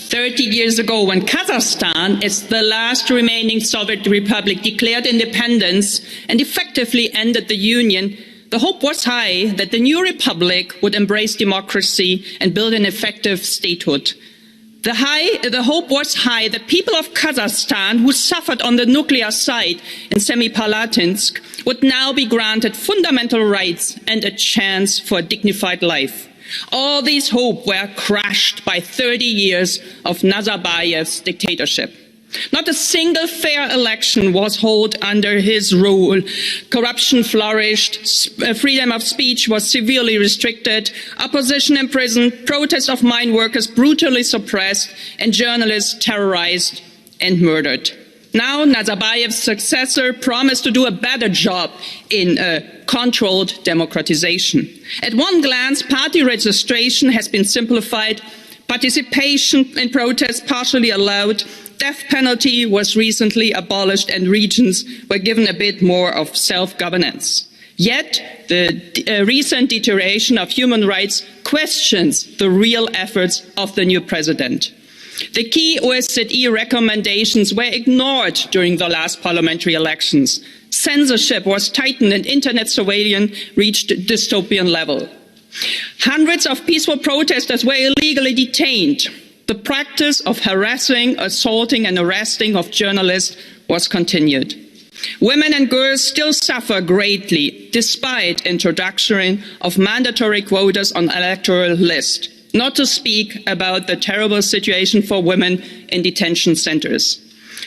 30 years ago, when Kazakhstan, as the last remaining Soviet republic, declared independence and effectively ended the Union, the hope was high that the new republic would embrace democracy and build an effective statehood. The hope was high that people of Kazakhstan who suffered on the nuclear site in Semipalatinsk would now be granted fundamental rights and a chance for a dignified life. All these hopes were crushed by 30 years of Nazarbayev's dictatorship. Not a single fair election was held under his rule. Corruption flourished, freedom of speech was severely restricted, opposition imprisoned, protests of mine workers brutally suppressed, and journalists terrorized and murdered. Now Nazarbayev's successor promised to do a better job in controlled democratization. At one glance, party registration has been simplified, participation in protests partially allowed, death penalty was recently abolished, and regions were given a bit more of self-governance. Yet the recent deterioration of human rights questions the real efforts of the new president. The key OSCE recommendations were ignored during the last parliamentary elections. Censorship was tightened and internet surveillance reached dystopian level. Hundreds of peaceful protesters were illegally detained. The practice of harassing, assaulting and arresting of journalists was continued. Women and girls still suffer greatly despite introduction of mandatory quotas on electoral lists, not to speak about the terrible situation for women in detention centers.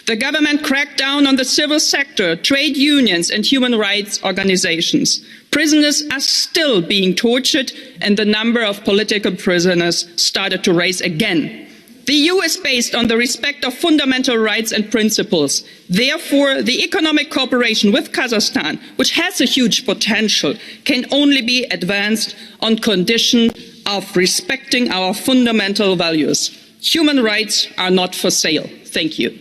The government cracked down on the civil sector, trade unions and human rights organizations. Prisoners are still being tortured and the number of political prisoners started to rise again. The EU is based on the respect of fundamental rights and principles. Therefore, the economic cooperation with Kazakhstan, which has a huge potential, can only be advanced on condition of respecting our fundamental values. Human rights are not for sale. Thank you.